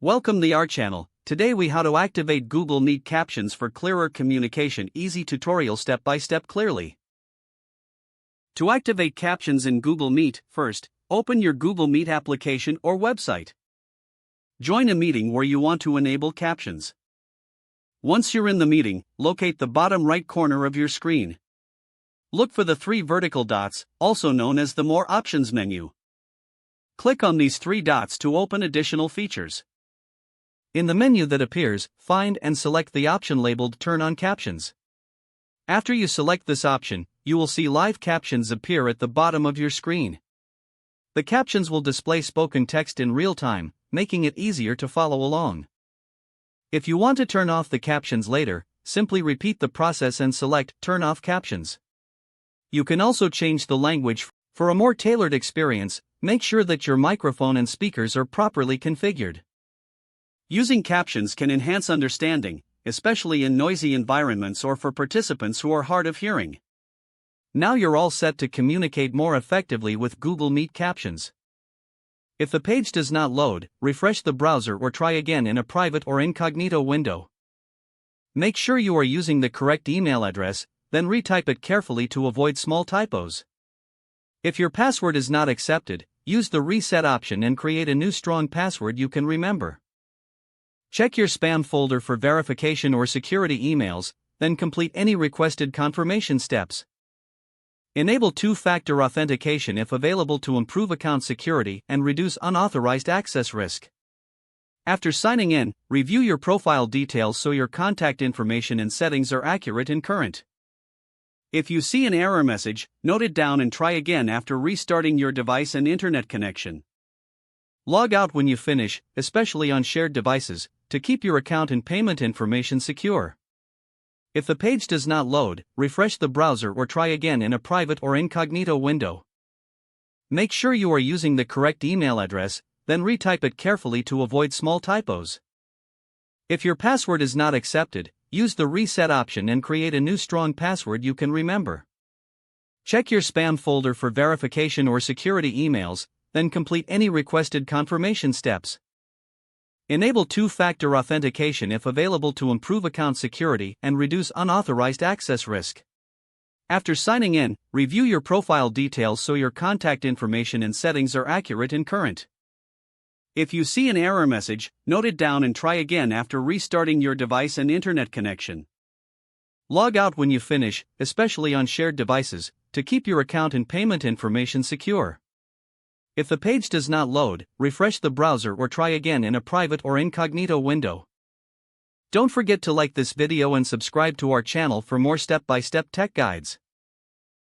Welcome to our channel. Today we how to activate Google Meet Captions for clearer communication. Easy tutorial step by step clearly. To activate captions in Google Meet, first, open your Google Meet application or website. Join a meeting where you want to enable captions. Once you're in the meeting, locate the bottom right corner of your screen. Look for the three vertical dots, also known as the More Options menu. Click on these three dots to open additional features. In the menu that appears, find and select the option labeled Turn on Captions. After you select this option, you will see live captions appear at the bottom of your screen. The captions will display spoken text in real time, making it easier to follow along. If you want to turn off the captions later, simply repeat the process and select Turn off Captions. You can also change the language. For a more tailored experience, make sure that your microphone and speakers are properly configured. Using captions can enhance understanding, especially in noisy environments or for participants who are hard of hearing. Now you're all set to communicate more effectively with Google Meet Captions. If the page does not load, refresh the browser or try again in a private or incognito window. Make sure you are using the correct email address, then retype it carefully to avoid small typos. If your password is not accepted, use the reset option and create a new strong password you can remember. Check your spam folder for verification or security emails, then complete any requested confirmation steps. Enable two-factor authentication if available to improve account security and reduce unauthorized access risk. After signing in, review your profile details so your contact information and settings are accurate and current. If you see an error message, note it down and try again after restarting your device and internet connection. Log out when you finish, especially on shared devices, to keep your account and payment information secure. If the page does not load, refresh the browser or try again in a private or incognito window. Make sure you are using the correct email address, then retype it carefully to avoid small typos. If your password is not accepted, use the reset option and create a new strong password you can remember. Check your spam folder for verification or security emails, then complete any requested confirmation steps. Enable two-factor authentication if available to improve account security and reduce unauthorized access risk. After signing in, review your profile details so your contact information and settings are accurate and current. If you see an error message, note it down and try again after restarting your device and internet connection. Log out when you finish, especially on shared devices, to keep your account and payment information secure. If the page does not load, refresh the browser or try again in a private or incognito window. Don't forget to like this video and subscribe to our channel for more step-by-step tech guides.